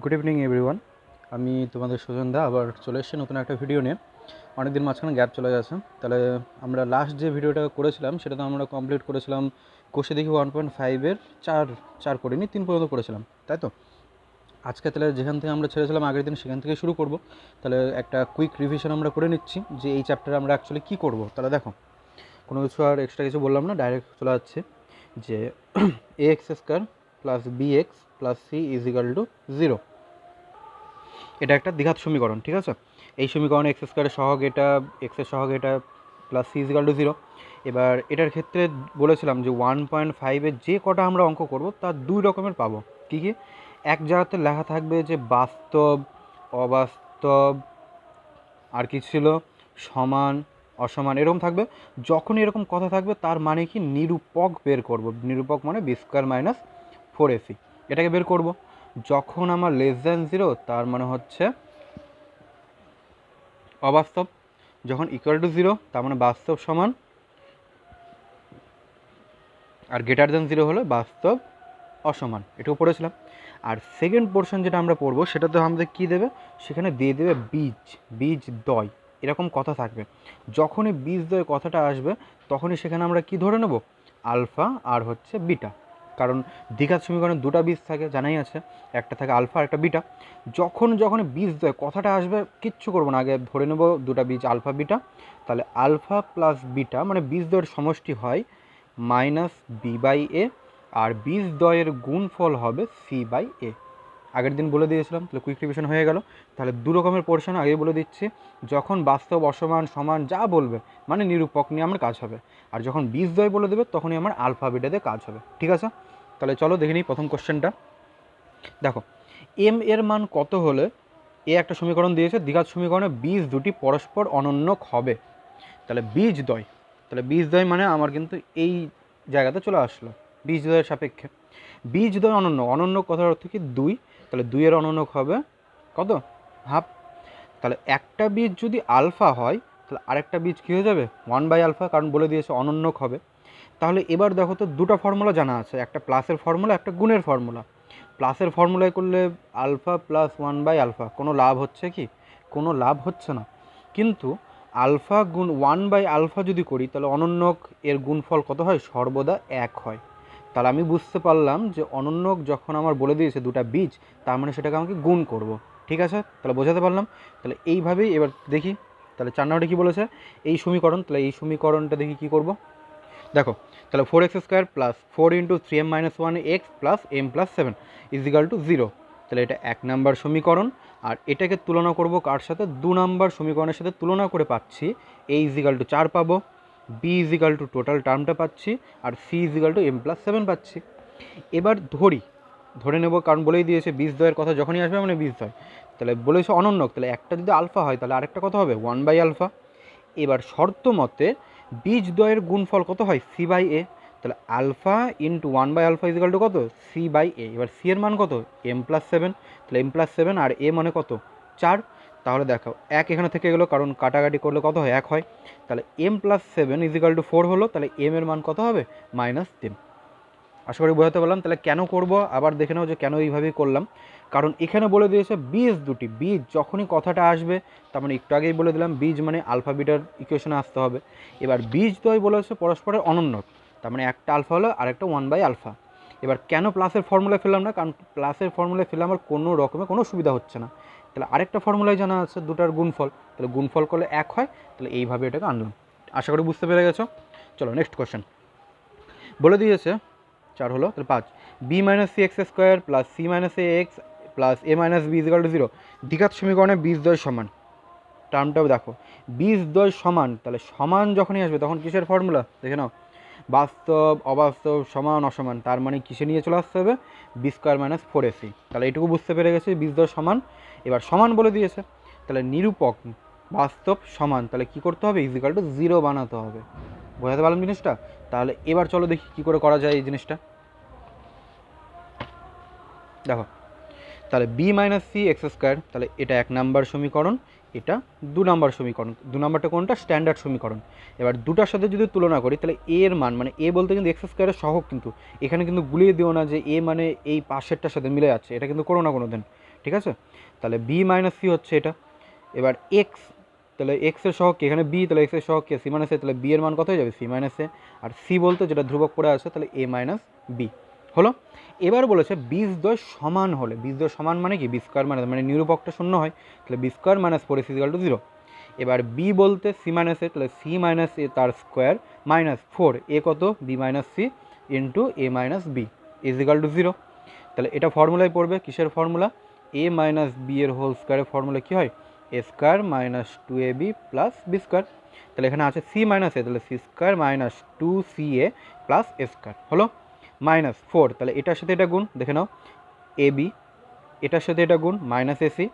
Good evening everyone. আমি তোমাদের সুজন দা আবার চলে এসেছি নতুন একটা ভিডিও নিয়ে। অনেকদিন মাঝখানে গ্যাপ চলে গেছে। তাহলে আমরা লাস্ট যে ভিডিওটা করেছিলাম সেটা তো আমরা কমপ্লিট করেছিলাম কোষে দেখি 1.5-এর চার চার করিনি, 3 পর্যন্ত করেছিলাম, তাই তো? আজকে তাহলে যেখান থেকে আমরা ছেড়েছিলাম আগের দিন সেখান থেকে শুরু করব। তাহলে একটা কুইক রিভিশন আমরা করে নিচ্ছি যে এই চ্যাপ্টারে আমরা অ্যাকচুয়ালি কী করব। তাহলে দেখো, কোনো কিছু আর এক্সট্রা কিছু বললাম না, ডাইরেক্ট চলে যাচ্ছে যে a x square plus b x plus c is equal to 0। এটা একটা দ্বিঘাত সমীকরণ, ঠিক আছে? এই সমীকরণে এক্স স্কোয়ারের সহগ এটা, এক্সের সহগ এটা, প্লাস সি ইজিক্যাল টু 0। এবার এটার ক্ষেত্রে বলেছিলাম যে 1.5-এর যে কটা আমরা অঙ্ক করব তার দুই রকমের পাবো। কী কী? এক জায়গাতে লেখা থাকবে যে বাস্তব, অবাস্তব, আর কি ছিল, সমান, অসমান, এরকম থাকবে। যখন এরকম কথা থাকবে তার মানে কি নিরূপক বের করব। নিরূপক মানে বি স্কোয়ার মাইনাস 4ac, এটাকে বের করব। যখন আমার লেস দ্যান 0 তার মানে হচ্ছে অবাস্তব। যখন ইকুয়াল টু 0 তার মানে বাস্তব সমান, আর গ্রেটার দ্যান 0 হলে বাস্তব অসমান। এটাও পড়েছিলাম। আর সেকেন্ড পোর্শন যেটা আমরা পড়বো সেটাতে আমাদের কী দেবে, সেখানে দিয়ে দেবে বীজ, বীজ দয়, এরকম কথা থাকবে। যখনই বীজ দয় কথাটা আসবে তখনই সেখানে আমরা কি ধরে নেব, আলফা আর হচ্ছে বিটা। কারণ দ্বিঘাত সমীকরণে দুটো বীজ থাকে, জানাই আছে, একটা থাকে আলফা আর একটা বিটা। যখন বীজ দয় কথাটা আসবে কিচ্ছু করবো না, আগে ধরে নেব দুটো বীজ আলফা বিটা। তাহলে আলফা প্লাস বিটা মানে বীজ দয়ের সমষ্টি হয় মাইনাস বি বাই এ, আর বীজ দয়ের গুণফল হবে সি বাই এ। আগের দিন বলে দিয়েছিলাম, তাহলে কুইক রিভিশন হয়ে গেল। তাহলে দু রকমের পোর্শন আগেই বলে দিচ্ছি। যখন বাস্তব, অসমান, সমান যা বলবে মানে নিরূপক নিয়ে আমার কাজ হবে, আর যখন বীজ দয় বলে দেবে তখনই আমার আলফা বিটাতে কাজ হবে, ঠিক আছে? তাহলে চলো দেখে নিই প্রথম কোশ্চেনটা। দেখো, এম এর মান কত হলে এ একটা সমীকরণ দিয়েছে, দ্বিঘাত সমীকরণে বীজ দুটি পরস্পর অনন্যক হবে। তাহলে বীজ দয়, তাহলে বীজ দয় মানে আমার কিন্তু এই জায়গাতে চলে আসলো বীজ দয়ের সাপেক্ষে। বীজ দয় অনন্য, অনন্য কথার অর্থ কি 2, তাহলে 2-এর অনন্যক হবে কত, হাফ। তাহলে একটা বীজ যদি আলফা হয় তাহলে আরেকটা বীজ কী হয়ে যাবে, 1/আলফা, কারণ বলে দিয়েছে অনন্যক হবে। তাহলে এবার দেখো তো, দুটো ফর্মুলা জানা আছে, একটা প্লাসের ফর্মুলা, একটা গুণের ফর্মুলা। প্লাসের ফর্মুলায় করলে আলফা প্লাস 1/আলফা, কোনো লাভ হচ্ছে কি, কোনো লাভ হচ্ছে না। কিন্তু আলফা গুণ 1/আলফা যদি করি তাহলে অনন্যক এর গুণফল কত হয়, সর্বদা 1 হয়। তাহলে আমি বুঝতে পারলাম যে অনন্যক যখন আমার বলে দিয়েছে দুটা বীজ, তার মানে সেটাকে আমাকে গুণ করব, ঠিক আছে? তাহলে বোঝাতে পারলাম। তাহলে এইভাবেই এবার দেখি, তাহলে 4 নম্বরে কী বলেছে, এই সমীকরণ, তাহলে এই সমীকরণটা দেখি কী করব। দেখো, তাহলে 4x² plus 4 × 3m - 1x plus m+7 is equal to 0। তাহলে এটা 1 নাম্বার সমীকরণ। আর এটাকে তুলনা করব কার সাথে, 2 নাম্বার সমীকরণের সাথে তুলনা করে পাচ্ছি a ইজ ইকাল টু 4 পাবো, b is equal to total টার্মটা পাচ্ছি, আর c is equal to m+7 পাচ্ছি। এবার ধরে নেব, কারণ বলেই দিয়েছে বীজ দয়ের কথা যখনই আসবে মানে বীজ দয়। তাহলে বলেছে অনন্যক, তাহলে একটা যদি আলফা হয় তাহলে আরেকটা কত হবে, 1/আলফা। এবার শর্ত মতে বীজ দ্বয়ের গুণফল কত হয়, সি বাই এ। তাহলে আলফা ইন্টু 1/আলফা ইজ ইকাল টু কত, সি বাই এ। এবার সি এর মান কত, m+7। তাহলে m+7 আর এ মানে কত, 4। তাহলে দেখো 1 এখানে থেকে গেলো, কারণ কাটাকাটি করলে কত হয়, 1 হয়। তাহলে m+7 ইজ ইকাল টু 4 হলো, তাহলে এম এর মান কত হবে, -3। আশা করি বোঝাতে পারলাম। তাহলে কেন করব আবার দেখে নাও যে কেন এইভাবেই করলাম। কারণ এখানে বলে দিয়েছে বীজ দুটি, বীজ যখনই কথাটা আসবে তার মানে একটু আগেই বলে দিলাম বীজ মানে আলফা বিটার ইকুয়েশনে আসতে হবে। এবার বীজ দয় বলেছে পরস্পরের অনন্যক, তার মানে একটা আলফা হলো আর একটা 1/আলফা। এবার কেন প্লাসের ফর্মুলায় ফেললাম না, কারণ প্লাসের ফর্মুলায় ফেলে আমার কোনো রকমের কোনো সুবিধা হচ্ছে না। তাহলে আরেকটা ফর্মুলায় জানা আছে দুটার গুণফল, তাহলে গুণফল করলে 1 হয়, তাহলে এইভাবে এটাকে আনলাম। আশা করি বুঝতে পেরে গেছো। চলো নেক্সট কোয়েশ্চেন। বলে দিয়েছে 4 হলো, তাহলে 5 b - cx² plus c - ax plus a - b is equal to 0। দ্বিঘাত সমীকরণে বীজ দ্বয় সমান, টার্মটাও দেখো, বীজ দ্বয় সমান, তাহলে সমান যখনই আসবে তখন কিসের ফর্মুলা দেখে নাও, বাস্তব, অবাস্তব, সমান, অসমান, তার মানে কিসে নিয়ে চলে আসতে হবে, b² - 4ac। তাহলে এটুকু বুঝতে পেরে গেছি, বীজ দ্বয় সমান। এবার সমান বলে দিয়েছে, তাহলে নিরূপক বাস্তব সমান, তাহলে কী করতে হবে, ইজ ইকাল টু 0 বানাতে হবে। বোঝাতে পারলাম জিনিসটা? তাহলে এবার চলো দেখি কী করে করা যায় এই জিনিসটা। দেখো, তাহলে b minus c x square, তাহলে এটা 1 নাম্বার সমীকরণ, এটা 2 নাম্বার সমীকরণ। 2 নাম্বারটা কোনটা? স্ট্যান্ডার্ড সমীকরণ। এবার দুটার সাথে যদি তুলনা করি তাহলে এ এর মান, মানে এ বলতে কিন্তু এক্স স্কোয়ারের সহগ, কিন্তু এখানে কিন্তু গুলিয়ে দিও না যে এ মানে এই পাশেরটার সাথে মিলে যাচ্ছে, এটা কিন্তু করো না কোনো দিন, ঠিক আছে? তাহলে বি মাইনাস সি হচ্ছে এটা। এবার এক্স, তাহলে এক্সের সহগ এখানে বি, তাহলে এক্সের সহগ কে? সি মাইনাস এ, তাহলে বি এর মান কত হয়ে যাবে? সি মাইনাস এ। আর সি বলতে যেটা ধ্রুবক পড়ে আছে, তাহলে এ মাইনাস বি হলো। এবার বলেছে বীজদ্বয় সমান হলে, বীজদ্বয় সমান মানে কি? বি স্কোয়ার মাইনাস, মানে নিরূপকটা শূন্য হয়, তাহলে বি স্কোয়ার মাইনাস 4ac = 0। এবার বি বলতে সি মাইনাস এ, তাহলে সি মাইনাস এ তার স্কোয়ার মাইনাস 4 এ কত? B minus c into a minus b = 0। তাহলে এটা ফর্মুলায় পড়বে, কিসের ফর্মুলা? এ মাইনাস বি এর হোল স্কোয়ারের ফর্মুলা কী হয়? A square minus 2ab plus B square. তাহলে এখানে আছে সি মাইনাস এ, তাহলে c square minus 2ca plus a square হলো মাইনাস 4। তাহলে এটার সাথে এটা গুণ, দেখে নাও, এ বি, এটার সাথে এটা গুণ মাইনাস এসি,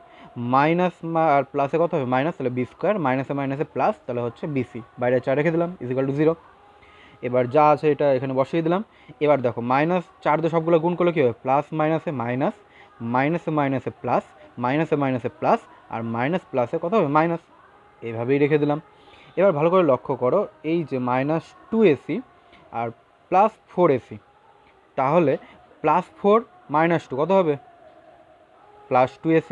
মাইনাস আর প্লাসে কত হবে? মাইনাস, তাহলে বি স্কোয়ার মাইনাসে মাইনাসে প্লাস, তাহলে হচ্ছে বিসি, বাইরে 4 রেখে দিলাম = 0। এবার যা আছে এটা এখানে বসিয়ে দিলাম। এবার দেখো মাইনাস 4 দিয়ে সবগুলো গুণ করলে কী হবে? প্লাস মাইনাসে মাইনাস, মাইনাসে মাইনাসে প্লাস, মাইনাসে মাইনাসে প্লাস, আর মাইনাস প্লাসে কত হবে? মাইনাস। এভাবেই রেখে দিলাম। এবার ভালো করে লক্ষ্য করো, এই যে মাইনাস 2ac আর প্লাস 4ac, তাহলে প্লাস 4 মাইনাস 2 কত হবে? Plus 2ac।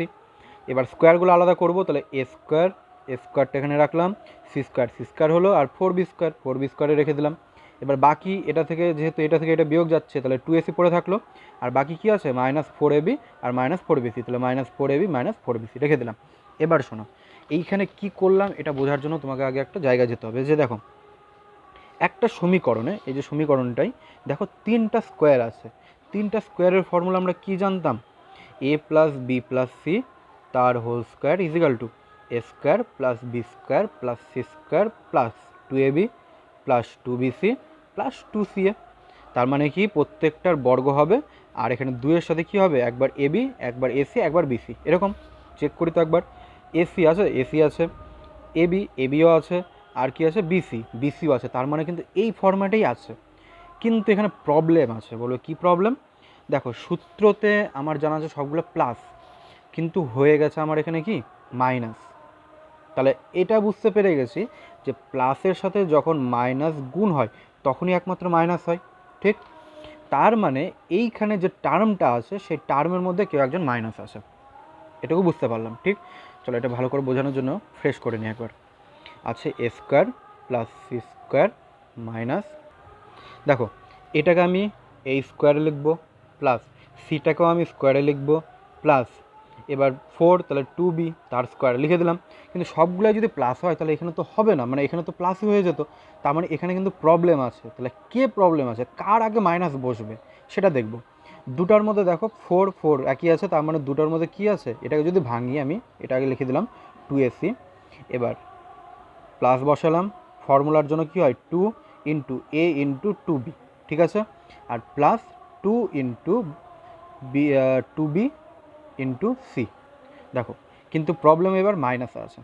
এবার স্কোয়ারগুলো আলাদা করব, তাহলে এ স্কোয়ার, এ স্কোয়ারটা এখানে রাখলাম, সি স্কোয়ার হলো, আর 4b স্কোয়ারে রেখে দিলাম। এবার বাকি এটা থেকে, যেহেতু এটা থেকে এটা বিয়োগ যাচ্ছে, তাহলে 2ac পড়ে থাকলো, আর বাকি কি আছে? মাইনাস 4ab আর মাইনাস 4bc, তাহলে মাইনাস 4ab মাইনাস 4bc রেখে দিলাম। এবার শোনো, এইখানে কি করলাম এটা বোঝার জন্য তোমাকে আগে একটা জায়গায় যেতে হবে, যে দেখো একটা সমীকরণে, এই যে সমীকরণটাই দেখো 3টা স্কোয়ার আছে, 3টা স্কোয়ারের ফর্মুলা আমরা কি জানতাম? A plus b plus c তার whole square = a square plus B square plus c square plus 2ab plus 2bc plus 2ca। তার মানে কি? প্রত্যেকটার বর্গ হবে, আর এখানে 2-এর সাথে কি হবে? একবার এবি, একবার এসি, একবার বিসি, এরকম চেক করি তো একবার। এসি আছে, এসি আছে, এবিও আছে, আর কি আছে? বিসিও আছে, তার মানে কিন্তু এই ফরম্যাটেই আছে। কিন্তু এখানে প্রবলেম আছে, বলো কি প্রবলেম? দেখো সূত্রতে আমার জানা আছে সবগুলো প্লাস, কিন্তু হয়ে গেছে আমার এখানে কি? মাইনাস। তাহলে এটা বুঝতে পেরে গেছি যে প্লাসের সাথে যখন মাইনাস গুণ হয় তখনই একমাত্র মাইনাস হয়, ঠিক? তার মানে এইখানে যে টার্মটা আছে সেই টার্মের মধ্যে কেউ একজন মাইনাস আছে, এটুকু বুঝতে পারলাম, ঠিক? চলো এটা ভালো করে বোঝানোর জন্য ফ্রেশ করে নিই একবার। আছে a square plus c square minus, দেখো এটাকে আমি এই স্কোয়ারে লিখব, প্লাস সিটাকেও আমি স্কোয়ারে লিখব, প্লাস এবার 4, তাহলে 2b তার স্কোয়ারে লিখে দিলাম। কিন্তু সবগুলোই যদি প্লাস হয় তাহলে এখানে তো হবে না, মানে এখানে তো প্লাসই হয়ে যেত। তার মানে এখানে কিন্তু প্রবলেম আছে। তাহলে কে প্রবলেম আছে, কার আগে মাইনাস বসবে সেটা দেখব। দুটার মধ্যে দেখো 4 4 একই আছে, তার মানে দুটার মধ্যে কি আছে? এটাকে যদি ভাঙি আমি, এটা আগে লিখে দিলাম 2ac, এবার প্লাস বসালাম, ফর্মুলার জন্য কি হয়? 2 ইন্টু এ ইন্টু 2b, ঠিক আছে? আর plus 2 into b 2b into c. দেখো কিন্তু প্রবলেম এবার মাইনাস আছে,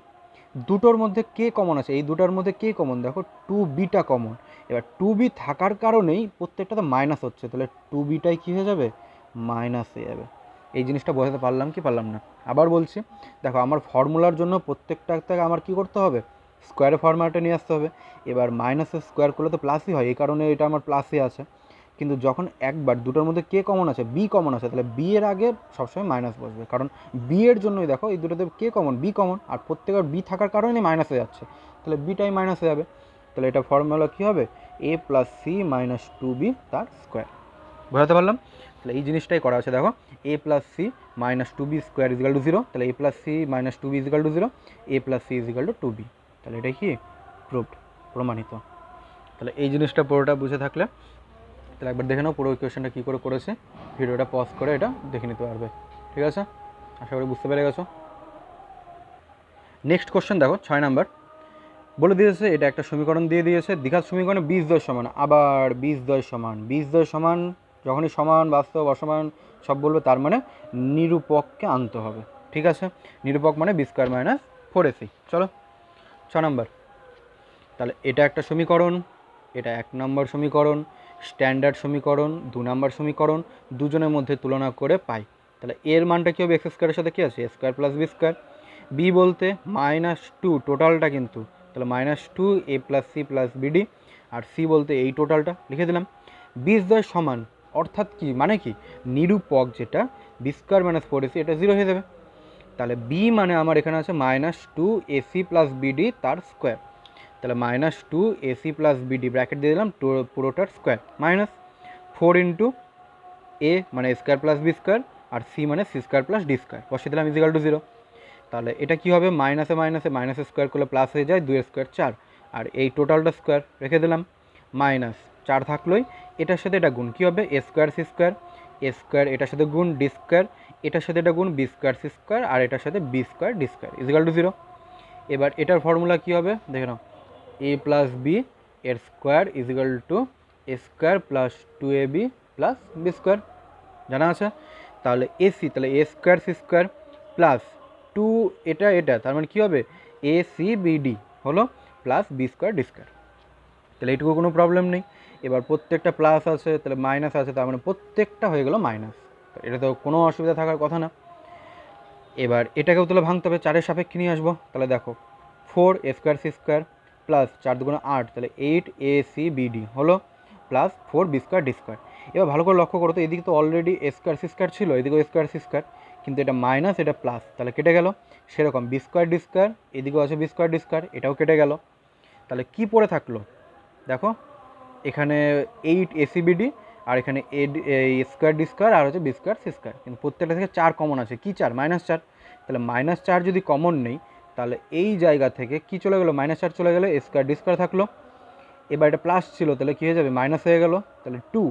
দুটোর মধ্যে কে কমন আছে? এই দুটোর মধ্যে কে কমন? দেখো 2bটা কমন। এবার 2b থাকার কারণেই প্রত্যেকটাতে মাইনাস হচ্ছে, তাহলে 2bটাই কী হয়ে যাবে? মাইনাস হয়ে যাবে। এই জিনিসটা বোঝাতে পারলাম কি পারলাম না? আবার বলছি, দেখো আমার ফর্মুলার জন্য প্রত্যেকটাতে আমার কি করতে হবে? স্কোয়ারে ফর্মুলাটা নিয়ে আসতে হবে। এবার মাইনাসের স্কোয়ার করলে তো প্লাসই হয়, এই কারণে এটা আমার প্লাসই আছে। কিন্তু যখন একবার দুটোর মধ্যে কে কমন আছে? বি কমন আছে, তাহলে বি এর আগে সবসময় মাইনাস বসবে, কারণ বি এর জন্যই দেখো এই দুটোতে কে কমন? বি কমন, আর প্রত্যেকবার বি থাকার কারণে মাইনাস হয়ে যাচ্ছে, তাহলে বিটাই মাইনাস হয়ে যাবে। তাহলে এটা ফর্মুলা কী হবে? এ প্লাস সি মাইনাস 2b তার স্কোয়ার। বোঝাতে পারলাম? তাহলে এই জিনিসটাই করা আছে, দেখো a plus c minus 2b square = 0, তাহলে a plus c minus 2b = 0, a plus c = 2b। তাহলে এটা কি? প্রুভড, প্রমাণিত। তাহলে এই জিনিসটা পুরোটা বুঝে থাকলে তাহলে একবার দেখে নাও পুরো ইকুয়েশনটা কী করে করেছে, ভিডিওটা পজ করে এটা দেখে নিতে পারবে, ঠিক আছে? আশা করি বুঝতে পেরে গেছো। নেক্সট কোশ্চেন দেখো 6 নাম্বার, বলে দিয়েছে এটা একটা সমীকরণ দিয়ে দিয়েছে, দ্বিঘাত সমীকরণে বীজদ্বয় সমান, আবার বীজদ্বয় সমান যখনই সমান, বাস্তব, অসমান সব বলবে তার মানে নিরূপককে আনতে হবে, ঠিক আছে? নিরূপক মানে বি স্কোয়ার মাইনাস 4ac। চলো 6 নাম্বার, তাহলে এটা একটা সমীকরণ, এটা 1 নম্বর সমীকরণ, স্ট্যান্ডার্ড সমীকরণ 2 নম্বর সমীকরণ, দুজনের মধ্যে তুলনা করে পাই তাহলে এর মানটা কী হবে, এক্স স্কোয়ারের সাথে কী আছে, a square plus B square. B বলতে -2 টোটালটা কিন্তু, তাহলে -2 a plus c plus b d, আর সি বলতে এই টোটালটা লিখে দিলাম। বীজদ্বয় সমান অর্থাৎ কি মানে কি, নিরূপক যেটা বি স্কোয়ার মাইনাস 4ac এটা 0 হয়ে যাবে। তাহলে বি মানে আমার এখানে আছে -2 এসি প্লাস বিডি তার স্কোয়ার, তাহলে -2 এসি প্লাস বিডি ব্র্যাকেট দিয়ে দিলাম পুরোটার স্কোয়ার, -4 ইন্টু এ মানে স্কোয়ার প্লাস বি স্কোয়ার, আর সি মানে c square plus d square বসিয়ে দিলাম ইজিক্যাল টু 0। তাহলে এটা কী হবে, মাইনাসে মাইনাসে মাইনাস স্কোয়ার করলে প্লাস হয়ে যায়, 2 স্কোয়ার 4, আর এই টোটালটা স্কোয়ার রেখে দিলাম, -4 থাকলোই, এটার সাথে এটা গুণ কী হবে, a square c square, a square এটার সাথে গুণ ডি স্কোয়ার, এটার সাথে এটা গুণ বি স্কোয়ার সি স্কোয়ার, আর এটার সাথে b square d square is equal to 0। এবার এটার ফর্মুলা কী হবে দেখে নাও, এ প্লাস বি এর square is equal to a square plus 2ab plus B square জানা আছে। তাহলে এসি, তাহলে a square c square plus 2 এটা এটা, তার মানে কী হবে, এ সি বিডি হলো plus B square d square. তাহলে এইটুকু কোনো প্রবলেম নেই। এবার প্রত্যেকটা প্লাস আছে, তাহলে মাইনাস আছে, তার মানে প্রত্যেকটা হয়ে গেল মাইনাস, এটা তো কোনো অসুবিধা থাকার কথা না। এবার এটাকেও তাহলে ভাঙতে হবে, 4-এর সাপেক্ষে নিয়ে আসবো। তাহলে দেখো 4 a square c square plus 4 দুগুণে 8, তাহলে 8 এ সি বিডি হলো plus 4 b square d square. এবার ভালো করে লক্ষ্য করো তো, এদিকে তো already a square c square ছিল, এদিকেও স্কোয়ার সি স্কোয়ার, কিন্তু এটা মাইনাস এটা প্লাস, তাহলে কেটে গেল। সেরকম বি স্কোয়ার ডি স্কোয়ার, এদিকেও আছে বি স্কোয়ার ডি স্কোয়ার, এটাও কেটে গেল। তাহলে কি পড়ে থাকলো দেখো, এখানে 8 এসিবিডি, আর এখানে এ স্কোয়ার ডি স্কোয়ার, আর হচ্ছে বি স্কোয়ার সি স্কোয়ার, কিন্তু প্রত্যেকটা থেকে 4 কমন আছে, কি 4, -4। তাহলে -4 যদি কমন নেই, তাহলে এই জায়গা থেকে কি চলে গেলো, -4 চলে গেলো, এ স্কোয়ার ডি স্কোয়ার থাকলো। এবার এটা প্লাস ছিল, তাহলে কী হয়ে যাবে, মাইনাস হয়ে গেল, তাহলে 2।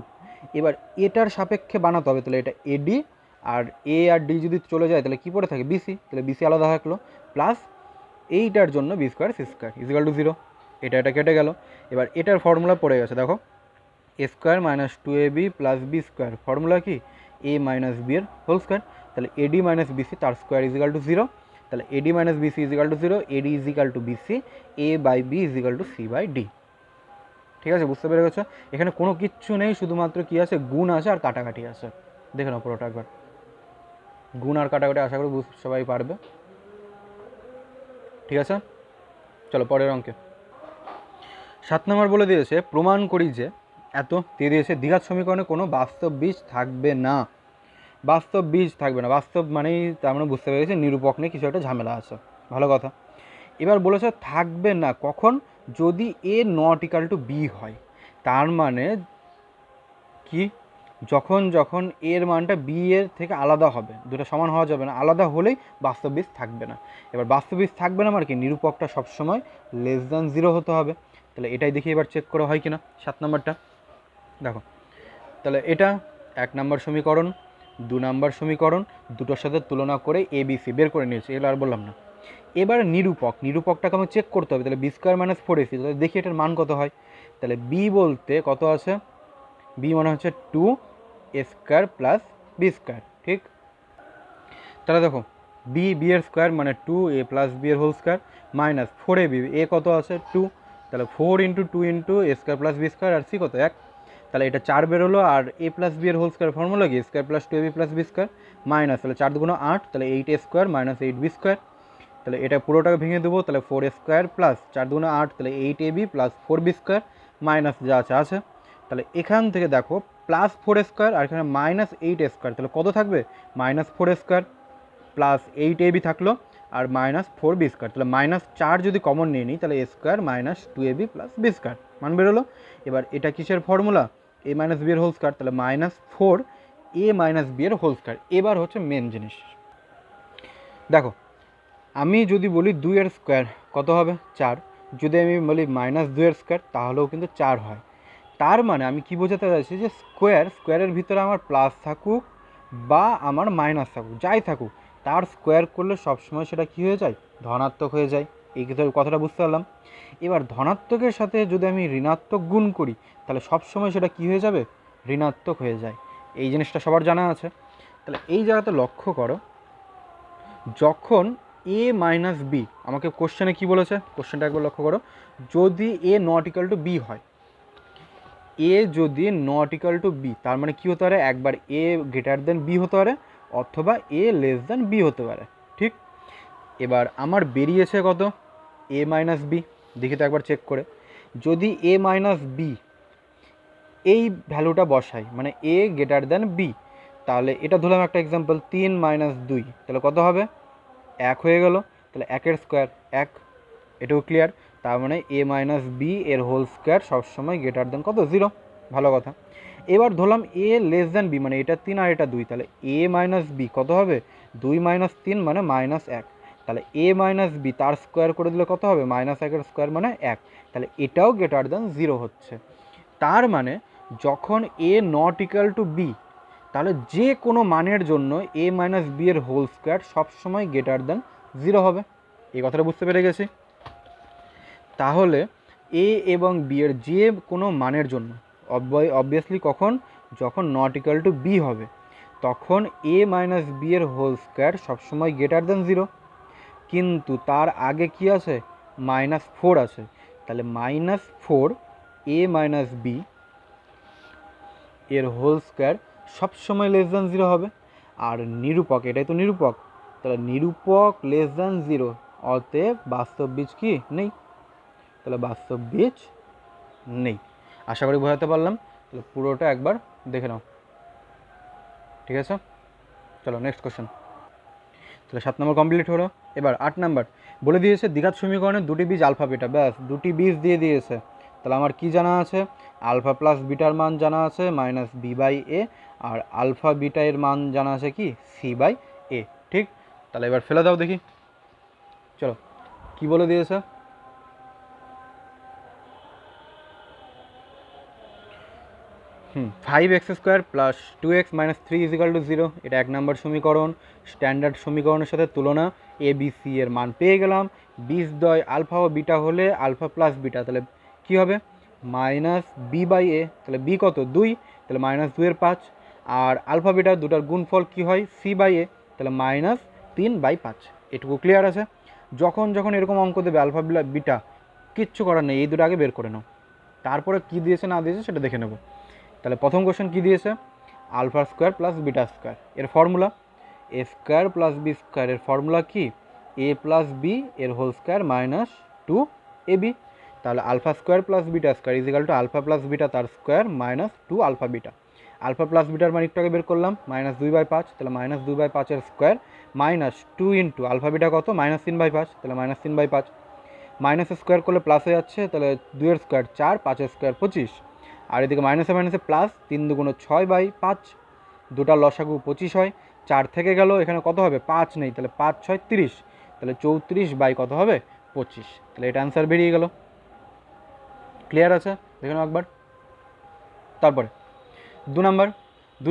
এবার এটার সাপেক্ষে বানাতে হবে, তাহলে এটা এডি, আর এ আর ডি যদি চলে যায় তাহলে কী পড়ে থাকে, বিসি, তাহলে বিসি আলাদা থাকলো, প্লাস এইটার জন্য b square c square is equal to 0। এটা কেটে গেল। এবার এটার ফর্মুলা পড়ে গেছে দেখো, a square minus 2ab plus B square, formula কি, এ মাইনাস বি এর হোল স্কোয়ার, তাহলে এডি মাইনাস বিসি তার স্কোয়ার ইজিক্যাল টু 0। তাহলে a d minus b c is equal to 0, a d is equal to b c, a by b is equal to c by d. ঠিক আছে, বুঝতে পেরে গেছো? এখানে কোনো কিচ্ছু নেই, শুধুমাত্র কি আছে, গুণ আছে আর কাটাকাটি আছে। দেখে নাও পুরোটা একবার, গুণ আর কাটাকাটি আশা করি সবাই পারবে। ঠিক আছে, চলো পরের অঙ্কে। 7 নম্বর বলে দিয়েছে, প্রমাণ করি যে এত দিয়ে দিয়েছে, দ্বিঘাত সমীকরণে কোনো বাস্তব বীজ থাকবে না। বাস্তব বীজ থাকবে না, বাস্তব মানেই তার মানে বুঝতে পেরেছি নিরূপক নিয়ে কিছু একটা ঝামেলা আছে, ভালো কথা। এবার বলেছে থাকবে না কখন, যদি এ নট ইকাল টু বি হয়, তার মানে কি, যখন যখন এর মানটা বি এর থেকে আলাদা হবে, দুটো সমান হওয়া যাবে না, আলাদা হলেই বাস্তব বীজ থাকবে না। এবার বাস্তব বীজ থাকবে না মানে কি, নিরূপকটা সবসময় লেস দ্যান 0 হতে হবে। তাহলে এটাই দেখি এবার চেক করা হয় কিনা। 7 নম্বরটা দেখো, তাহলে এটা 1 নম্বর সমীকরণ, 2 নম্বর সমীকরণ, দুটোর সাথে তুলনা করে এ বি সি বের করে নিয়েছি, এগুলো আর বললাম না। এবার নিরূপকটাকে আমি চেক করতে হবে, তাহলে বি স্কোয়ার মাইনাস 4ac, তাহলে দেখি এটার মান কত হয়। তাহলে বি বলতে কত আছে, বি মানে হচ্ছে 2 a square plus B square, ঠিক। তাহলে দেখো বি এর স্কোয়ার মানে 2 এ প্লাস বি এর whole square minus 4ab, a কত আছে 2, তাহলে 4 into 2 into a square plus B square, আর সি কত 1, তাহলে এটা 4 বেরোলো। আর এ প্লাস বি এর হোল স্কোয়ার ফর্মুলা কি, square plus 2ab plus B square minus, তাহলে 4 দুগুণ 8, তাহলে 8 এ স্কোয়ার মাইনাস 8 বি স্কোয়ার। তাহলে এটা পুরোটাকে ভেঙে দেবো, তাহলে 4 স্কোয়ার প্লাস 4 দুগুণ 8, তাহলে 8ab plus 4b square minus যা আছে। তাহলে এখান থেকে দেখো প্লাস 4 স্কোয়ার আর এখানে মাইনাস 8 স্কোয়ার, তাহলে কত থাকবে, -4 স্কোয়ার প্লাস 8ab থাকলো আর -4b স্কোয়ার, তাহলে -4 যদি কমন নিয়ে নিই, তাহলে a square minus 2ab plus B square মান বেরোলো। এবার এটা কিসের ফর্মুলা, এ মাইনাস বি এর হোল স্কোয়ার, তাহলে -4 এ মাইনাস বি এর হোল স্কোয়ার। এবার হচ্ছে মেন জিনিস, দেখো আমি যদি বলি 2 এর স্কোয়ার কত হবে 4, যদি আমি বলি -2 এর স্কোয়ার তাহলেও কিন্তু 4 হয়। তার মানে আমি কি বোঝাতে চাইছি, যে স্কোয়ারের ভিতরে আমার প্লাস থাকুক বা আমার মাইনাস থাকুক, যাই থাকুক, তার স্কোয়ার করলে সবসময় সেটা কী হয়ে যায়, ধনাত্মক হয়ে যায়। এই কথাটা বুঝতে পারলাম। এবার ধনাত্মকের সাথে যদি আমি ঋণাত্মক গুণ করি, তাহলে সবসময় সেটা কী হয়ে যাবে, ঋণাত্মক হয়ে যায়। এই জিনিসটা সবার জানা আছে। তাহলে এই জায়গাতে লক্ষ্য করো, যখন এ মাইনাস বি, আমাকে কোশ্চেনে কী বলেছে, কোশ্চেনটা একবার লক্ষ্য করো, যদি এ নট ইকাল টু বি হয়, এ যদি নট ইকাল টু বি, তার মানে কী হতে পারে, একবার এ গ্রেটার দেন বি হতে পারে, অথবা এ লেস দ্যান বি হতে পারে। ঠিক, এবার আমার বেরিয়েছে কত, এ মাইনাস বি। দেখি তো একবার চেক করে, যদি এ মাইনাস বি এই ভ্যালুটা বসাই, মানে এ গ্রেটার দ্যান বি, তাহলে এটা ধরলাম একটা এক্সাম্পল, 3 মাইনাস 2, তাহলে কত হবে, 1 হয়ে গেল। তাহলে 1-এর স্কোয়ার 1, এটাও ক্লিয়ার। তার মানে এ মাইনাস বি এর হোল স্কোয়ার সবসময় গ্রেটার দ্যান কত, 0। ভালো কথা। এবার ধরলাম এ লেস দ্যান বি, মানে এটা 3 আর এটা 2, তাহলে এ মাইনাস বি কত হবে, 2 মাইনাস 3 মানে -1। তাহলে এ মাইনাস বি তার স্কোয়ার করে দিলে কত হবে, -1-এর স্কোয়ার মানে 1। তাহলে এটাও গ্রেটার দ্যান 0 হচ্ছে। তার মানে যখন এ নট ইকুয়াল টু বি, তাহলে যে কোনো মানের জন্য এ মাইনাস বি এর হোল স্কোয়ার সবসময় গ্রেটার দ্যান 0 হবে। এই কথাটা বুঝতে পেরে গেছি। তাহলে এ এবং বি এর যে কোনো মানের জন্য অবভিয়াসলি কখন, যখন নট ইকুয়াল টু বি হবে, তখন এ মাইনাস বি এর হোল স্কোয়ার সবসময় গ্রেটার দ্যান 0। কিন্তু তার আগে কি আছে, -4 আছে। তাহলে -4 এ মাইনাস বি এর হোল স্কোয়ার সবসময় লেস দ্যান 0 হবে। আর নিরূপক, এটাই তো নিরূপক, তাহলে নিরূপক লেস দ্যান 0, অতএব বাস্তব বীজ কি নেই। তাহলে বাস্তব বীজ নেই। আশা করি বোঝাতে পারলাম। তাহলে পুরোটা একবার দেখে নাও, ঠিক আছে। চলো নেক্সট কোশ্চেন। তাহলে 7 নম্বর কমপ্লিট হলো। এবার 8 নম্বর বলে দিয়েছে দ্বিঘাত সমীকরণের দুটি বীজ আলফা বিটা, ব্যাস দুটি বীজ দিয়ে দিয়েছে। তাহলে আমার কি জানা আছে, আলফা প্লাস বিটার মান জানা আছে -b/a, আর আলফা বিটা এর মান জানা আছে কি c/a। ঠিক, তাহলে এবার ফেলে দাও দেখি। চলো কি বলে দিয়েছে, 5x² + 2x - 3 = 0, এটা 1 নম্বর সমীকরণ। স্ট্যান্ডার্ড সমীকরণের সাথে তুলনা, এ বি সি এর মান পেয়ে গেলাম। বীজদ্বয় আলফা ও বিটা হলে আলফা প্লাস বিটা, তাহলে কি হবে, -b/a, তাহলে বি কত 2, তাহলে -2-এর 5। আর আলফা বিটা দুটার গুণফল কি হয়, c/a, তাহলে -3/5। এটুকু ক্লিয়ার আছে। যখন যখন এরকম অঙ্ক দেবে আলফা বিটা, কিচ্ছু করার নেই, এই দুটো আগে বের করে নাও, তারপরে কি দিয়েছে না দিয়েছে সেটা দেখে নেব। তাহলে প্রথম কোশ্চেন কী দিয়েছে, alpha square plus beta square এর formula, A square plus B square এর ফর্মুলা কি, এ প্লাস বি এর হোল স্কোয়ার -2ab। তাহলে alpha square plus beta square = alpha plus beta তার square -2 alpha beta. Alpha plus বিটার মান একটু আগে বের করলাম, -2/5, তাহলে -2/5 এর স্কোয়ার -2 ইন্টু আলফা বিটা কত, -3/5, তাহলে -3/5। মাইনাসের স্কোয়ার করলে প্লাস হয়ে যাচ্ছে, তাহলে 2-এর স্কোয়ার 4, 5-এর স্কোয়ার 25। আর এদিকে মাইনাসে মাইনাসে প্লাস, 3 × 2 = 6/5, দুটা লসাগু 25 হয়। 4 থেকে গেল, এখানে কত হবে, 5 নেই, তাহলে 5 × 6 = 30, তাহলে 34 কত হবে, 25। তাহলে এটা অ্যান্সার বেরিয়ে গেল। ক্লিয়ার আছে, দেখে নাও একবার। তারপরে 2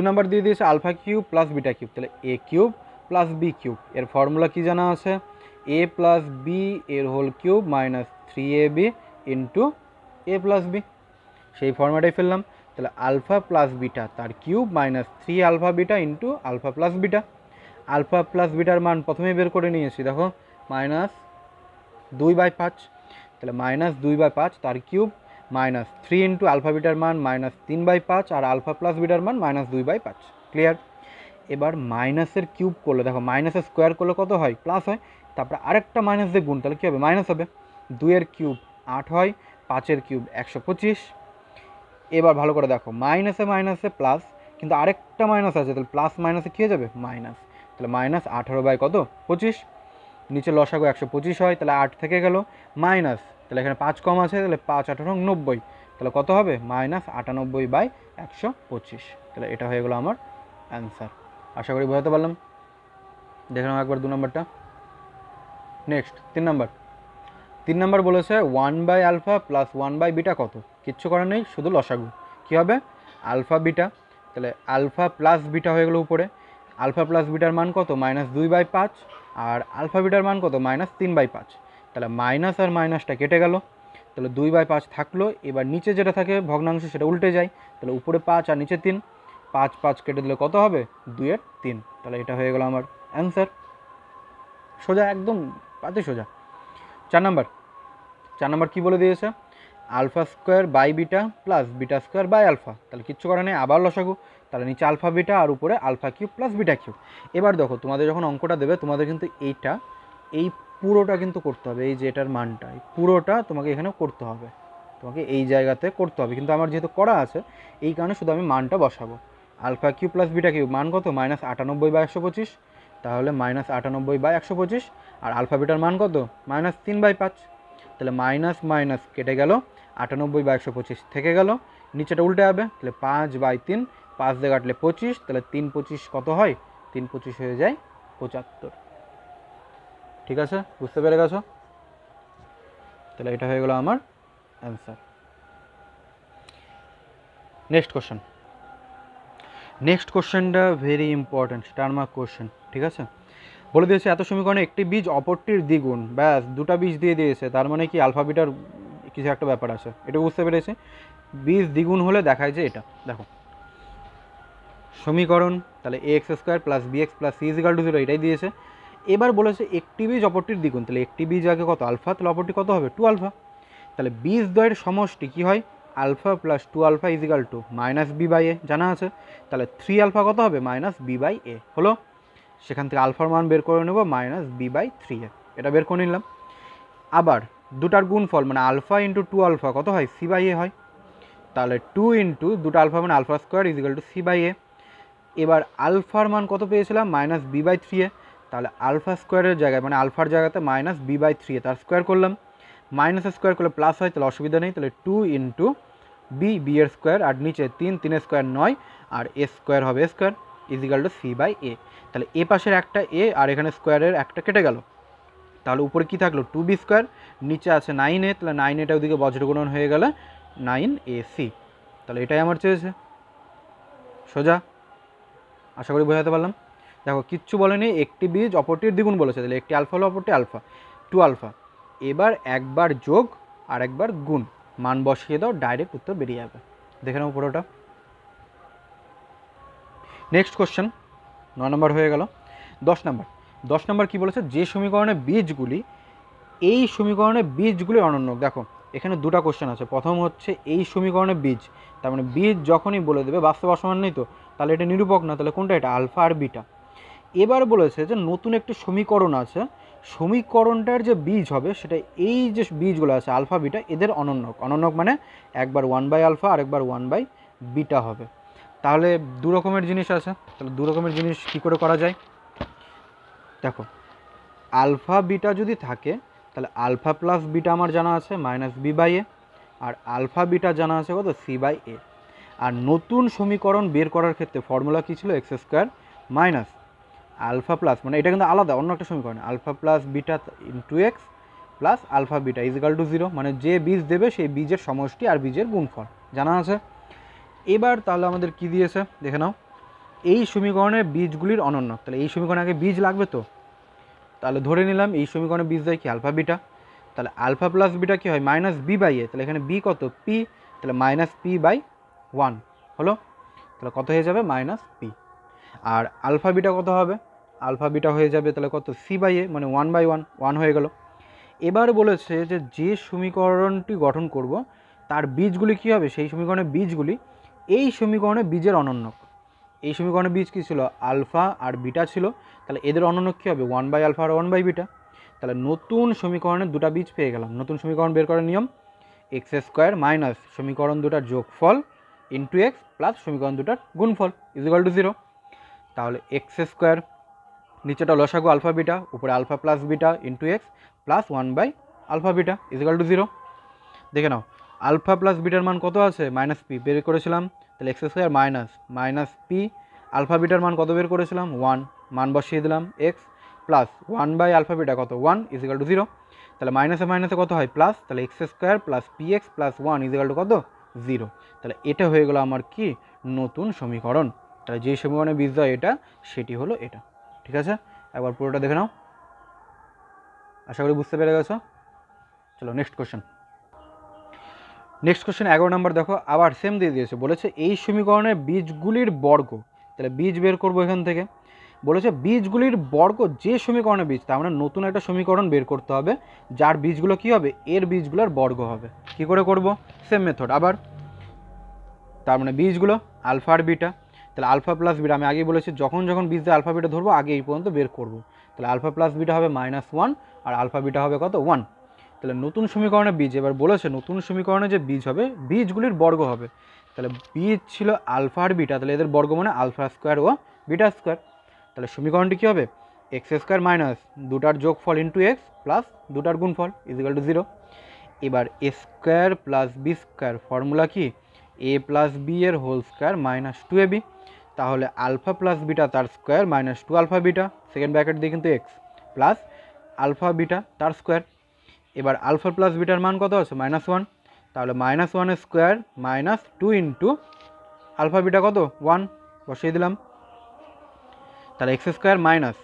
নম্বর দিয়ে দিয়েছে alpha cube plus beta cube, তাহলে a cube plus b cube এর ফর্মুলা কি জানা আছে, এ প্লাস বি এর whole cube -3ab into a plus b, সেই ফর্ম্যাটেই ফেললাম। তাহলে আলফা প্লাস বিটা তার cube -3 alpha beta into alpha plus beta. Alpha plus বিটার মান প্রথমেই বের করে নিয়েছি, দেখো -2/5, তাহলে -2/5 তার কিউব -3 ইন্টু আলফা বিটার মান -3/5, আর আলফা প্লাস বিটার মান -2/5। ক্লিয়ার। এবার মাইনাসের কিউব করলে, দেখো মাইনাসের স্কোয়ার করলে কত হয়, প্লাস হয়, তারপরে আরেকটা মাইনাস দিয়ে গুণ, তাহলে কী হবে, মাইনাস হবে। 2-এর কিউব 8 হয়, 5-এর কিউব 125। এবার ভালো করে দেখো, মাইনাসে মাইনাসে প্লাস, কিন্তু আরেকটা মাইনাস আছে, তাহলে প্লাস মাইনাসে কী হয়ে যাবে, মাইনাস। তাহলে -18/কত, 25। নিচে লসাগু 125 হয়, তাহলে 8 থেকে গেল মাইনাস, তাহলে এখানে 5 কম আছে, তাহলে 5×8 = 90, তাহলে কত হবে, -98/125। তাহলে এটা হয়ে গেল আমার অ্যান্সার। আশা করি বোঝাতে পারলাম। দেখে নাও একবার 2 নম্বরটা। নেক্সট 3 নম্বর বলেছে 1/α প্লাস 1/β কত, কিচ্ছু করার নেই, শুধু লসাগু। কী হবে, আলফা বিটা, তাহলে আলফা প্লাস বিটা হয়ে গেলো উপরে। আলফা প্লাস বিটার মান কত, -2/5, আর আলফা বিটার মান কত, -3/5। তাহলে মাইনাস আর মাইনাসটা কেটে গেল, তাহলে 2/5 থাকলো। এবার নিচে যেটা থাকে ভগ্নাংশ সেটা উল্টে যায়, তাহলে উপরে 5 আর নিচে 3, 5 কেটে দিলে কত হবে, 2-এর 3। তাহলে এটা হয়ে গেল আমার অ্যান্সার। সোজা, একদম পাতে সোজা। 4 নম্বর কী বলে দিয়েছে, alpha square by beta plus beta square by alpha, তাহলে কিচ্ছু করার নেই, আবার লসাগু। তাহলে নিচে আলফা বিটা আর উপরে alpha cube plus beta cube. এবার দেখো তোমাদের যখন অঙ্কটা দেবে তোমাদের কিন্তু এই পুরোটা কিন্তু করতে হবে, এই যে এটার মানটা এই পুরোটা তোমাকে এখানে করতে হবে, তোমাকে এই জায়গাতে করতে হবে, কিন্তু আমার যেহেতু করা আছে এই কারণে শুধু আমি মানটা বসাবো। Alpha cube plus beta cube মান কত? -98/125, তাহলে -98/125, আর আলফা বিটার মান কত? -3/5, তাহলে মাইনাস মাইনাস কেটে গেল, 98/125 থেকে গেল, নিচেটা উল্টে যাবে, তাহলে 5/3, 5 দিয়ে কাটলে 25, তাহলে 3×25 কত হয়? 3×25 হয়ে যায় 75। ঠিক আছে, বুঝতে পেরে গেছো? তাহলে এটা হয়ে গেল আমার অ্যান্সার। নেক্সট কোশ্চেনটা very important, star mark question. ঠিক আছে, বলে দিয়েছে এত সমীকরণে একটি বীজ অপরটির দ্বিগুণ, ব্যাস দুটা বীজ দিয়ে দিয়েছে, তার মানে কি আলফা বিটার কিছু একটা ব্যাপার আছে, এটা বুঝতে পেরেছি। বীজ দ্বিগুণ হলে দেখায় যে এটা দেখো সমীকরণ, তাহলে ax² + bx + c = 0, এটাই দিয়েছে। এবার বলেছে একটি বীজ অপরটির দ্বিগুণ, তাহলে একটি বীজ আগে কত? আলফা, তাহলে অপরটি কত হবে? 2 আলফা। তাহলে বীজ দ্বয়ের সমষ্টি কী হয়? আলফা প্লাস 2 আলফা = -b/a, জানা আছে। তাহলে 3 আলফা কত হবে? -b/a হলো। সেখান থেকে আলফার মান বের করে নেব -b/3a, এটা বের করে নিলাম। আবার দুটার গুণফল মানে আলফা ইন্টু 2 আলফা কত হয়? c/a হয়। তাহলে 2 ইন্টু দুটো আলফা মানে আলফা স্কোয়ার = c/a। এবার আলফার মান কত পেয়েছিলাম? -b/3a, তাহলে আলফা স্কোয়ারের জায়গায় মানে আলফার জায়গাতে -b/3a তার স্কোয়ার করলাম, মাইনাস স্কোয়ার করলে প্লাস হয়, তাহলে অসুবিধা নেই। তাহলে 2 ইন্টু বি এর স্কোয়ার, আর নিচে 3 স্কোয়ার 9, আর এ স্কোয়ার হবে স্কোয়ার = c/a। তাহলে এ পাশের একটা এ আর এখানে স্কোয়ারের একটা কেটে গেল, তাহলে উপরে কি থাকলো? 2b², নিচে আছে 9a, তাহলে 9a ওদিকে বজ্রগুণন হয়ে গেলে 9ac। তাহলে এটাই আমার চেয়েছে, সোজা। আশা করি বোঝাতে পারলাম। দেখো কিচ্ছু বলেনি, একটি বীজ অপরটির দ্বিগুণ বলেছে, তাহলে একটি আলফা হলো, অপরটি আলফা, 2 আলফা। এবার একবার যোগ আর একবার গুণ, মান বসিয়ে দাও, ডাইরেক্ট উত্তর বেরিয়ে যাবে। দেখে নাও পুরোটা। নেক্সট কোশ্চেন 9 নম্বর হয়ে গেল। 10 নম্বর কী বলেছে? যে সমীকরণের বীজগুলি এই সমীকরণের বীজগুলি অনন্য। দেখো এখানে দুটো কোশ্চেন আছে। প্রথম হচ্ছে এই সমীকরণের বীজ, তার মানে বীজ যখনই বলে দেবে বাস্তব অসমান নেই তো, তাহলে এটা নিরূপক না, তাহলে কোনটা? এটা আলফা আর বিটা। এবার বলেছে যে নতুন একটি সমীকরণ আছে, সমীকরণটার যে বীজ হবে সেটা এই যে বীজগুলো আছে আলফা বিটা এদের অনন্যক। অনন্যক মানে একবার 1/α আর একবার 1/β হবে। তাহলে দু রকমের জিনিস আছে, তাহলে দু রকমের জিনিস কী করে করা যায়? দেখো আলফা বিটা যদি থাকে তাহলে আলফা প্লাস বিটা আমার জানা আছে -b/a, আর আলফা বিটা জানা আছে কত? c/a। আর নতুন সমীকরণ বের করার ক্ষেত্রে ফর্মুলা কী ছিল? x² মাইনাস আলফা প্লাস, মানে এটা কিন্তু আলাদা অন্য একটা সমীকরণ, alpha plus beta into x plus alpha beta = 0, মানে যে বীজ দেবে সেই বীজের সমষ্টি আর বীজের গুণফল জানা আছে। এবার তাহলে আমাদের কি দিয়েছে দেখে নাও, এই সমীকরণের বীজগুলির অনন্যক। তাহলে এই সমীকরণে আগে বীজ লাগবে তো, তাহলে ধরে নিলাম এই সমীকরণে বীজ দেয় কি? Alpha beta. তাহলে আলফা প্লাস বিটা কী হয়? -b/a, তাহলে এখানে b কত? p, তাহলে -p/1 হলো, তাহলে কত হয়ে যাবে? -p। আর আলফা বিটা কত হবে? আলফা বিটা হয়ে যাবে তাহলে কত? c/a, মানে 1/1, 1 হয়ে গেল। এবার বলেছে যে যে সমীকরণটি গঠন করব তার বীজগুলি কী হবে? সেই সমীকরণের বীজগুলি এই সমীকরণের বীজের অনন্যক। এই সমীকরণের বীজ কী ছিল? আলফা আর বিটা ছিল, তাহলে এদের অনন্যক কী হবে? 1/α আর 1/β। তাহলে নতুন সমীকরণের দুটা বীজ পেয়ে গেলাম। নতুন সমীকরণ বের করার নিয়ম, x² মাইনাস সমীকরণ দুটার যোগফল ইন্টু x প্লাস সমীকরণ দুটার গুণফল = 0। তাহলে x² নিচেটা লসাগু আলফা বিটা, উপরে alpha plus beta into x plus 1/α beta = 0। দেখে নাও আলফা প্লাস বিটার মান কত আছে? -p বের করেছিলাম, তাহলে x² minus p, alpha bitter মান কত বের করেছিলাম? 1, মান বসিয়ে দিলাম x প্লাস 1/α বিটা কত? 1 = 0। তাহলে মাইনাসে মাইনাসে কত হয়? প্লাস, তাহলে x² প্লাস px প্লাস 1 = কত? 0। তাহলে এটা হয়ে গেল আমার কি? নতুন সমীকরণ। তাহলে যেই সমীকরণের বীজ দেয় এটা, সেটি হলো এটা। ঠিক আছে, একবার পুরোটা দেখে নাও, আশা করি বুঝতে পেরে গেছো। চলো নেক্সট কোশ্চেন 11 নম্বর। দেখো আবার সেম দিয়ে দিয়েছে, বলেছে এই সমীকরণের বীজগুলির বর্গ। তাহলে বীজ বের করবো এখান থেকে, বলেছে বীজগুলির বর্গ যে সমীকরণের বীজ, তার মানে নতুন একটা সমীকরণ বের করতে হবে যার বীজগুলো কি হবে? এর বীজগুলোর বর্গ হবে। কি করে করব? সেম মেথড আবার, তার মানে বীজগুলো আলফা আর বিটা, তাহলে আলফা প্লাস বিটা আমি আগেই বলেছি যখন যখন বীজ দিয়ে আলফা বিটা ধরবো আগে এই পর্যন্ত বের করবো। তাহলে আলফা প্লাস বিটা হবে -1 আর আলফা বিটা হবে কত 1। তাহলে নতুন সমীকরণের বীজ এবার বলেছে নতুন সমীকরণে যে বীজ হবে বীজগুলির বর্গ হবে। তাহলে বীজ ছিল আলফা আর বিটা, তাহলে এদের বর্গ মানে আলফা স্কোয়ার ও বিটা স্কোয়ার। তাহলে সমীকরণটি কী হবে এক্স স্কোয়ার মাইনাস দুটার যোগফল ইন্টু এক্স প্লাস দুটার গুণফল ইজিক্যাল টু 0। এবার A square plus B square formula কি এ প্লাস বি এর হোল স্কোয়ার -2ab। তাহলে আলফা প্লাস বিটা তার square -2 alpha beta second bracket দিয়ে কিন্তু এক্স প্লাস আলফা বিটা তার স্কোয়ার। এবার আলফা প্লাস বিটার মান কত আছে -1, তাহলে -1 স্কোয়ার -2 ইন্টু আলফা বিটা কত 1 বসিয়ে দিলাম। তাহলে এক্স স্কোয়ার মাইনাস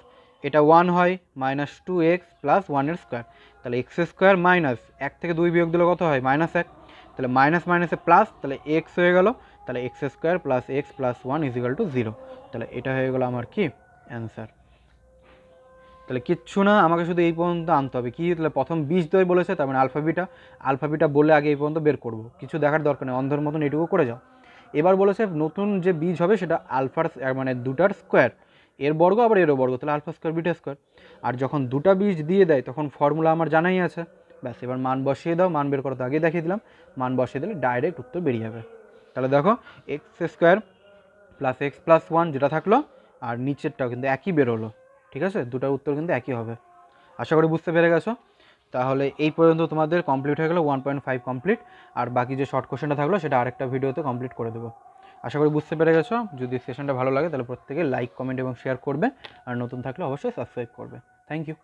এটা 1 হয় -2x প্লাস 1 স্কোয়ার। তাহলে এক্স স্কোয়ার মাইনাস 1 থেকে 2 বিয়োগ দিলে কত হয় -1। তাহলে মাইনাস মাইনাসে প্লাস, তাহলে এক্স হয়ে গেল। তাহলে x square plus x plus 1 is equal to 0। তাহলে এটা হয়ে গেলো আমার কি অ্যান্সার। তাহলে কিচ্ছু না, আমাকে শুধু এই পর্যন্ত আনতে হবে কি, তাহলে প্রথম বীজ দই বলেছে তার মানে আলফা বিটা বলে আগে এই পর্যন্ত বের করবো, কিছু দেখার দরকার নেই, অন্ধের মতন এটুকু করে যাও। এবার বলেছে নতুন যে বীজ হবে সেটা আলফার মানে দুটার স্কোয়ার এর বর্গ আবার এরও বর্গ, তাহলে আলফা স্কোয়ার বিটা স্কোয়ার। আর যখন দুটা বীজ দিয়ে দেয় তখন ফর্মুলা আমার জানাই আছে, ব্যাস এবার মান বসিয়ে দাও, মান বের করা তো আগেই দেখিয়ে দিলাম, মান বসিয়ে দিলে ডাইরেক্ট উত্তর বেরিয়ে যাবে। তাহলে দেখো x square plus x plus 1 যেটা থাকলো আর নিচেরটাও কিন্তু একই বেরোলো, ঠিক আছে, দুটার উত্তর কিন্তু একই হবে। আশা করি বুঝতে পেরে গেছো। তাহলে এই পর্যন্ত তোমাদের কমপ্লিট হয়ে গেলো 1.5 কমপ্লিট, আর বাকি যে শর্ট কোশ্চেনটা থাকলো সেটা আরেকটা ভিডিওতে কমপ্লিট করে দেবো। আশা করি বুঝতে পেরে গেছো। যদি সেশনটা ভালো লাগে তাহলে প্রত্যেকে লাইক কমেন্ট এবং শেয়ার করবে, আর নতুন থাকলে অবশ্যই সাবস্ক্রাইব করবে। Thank you.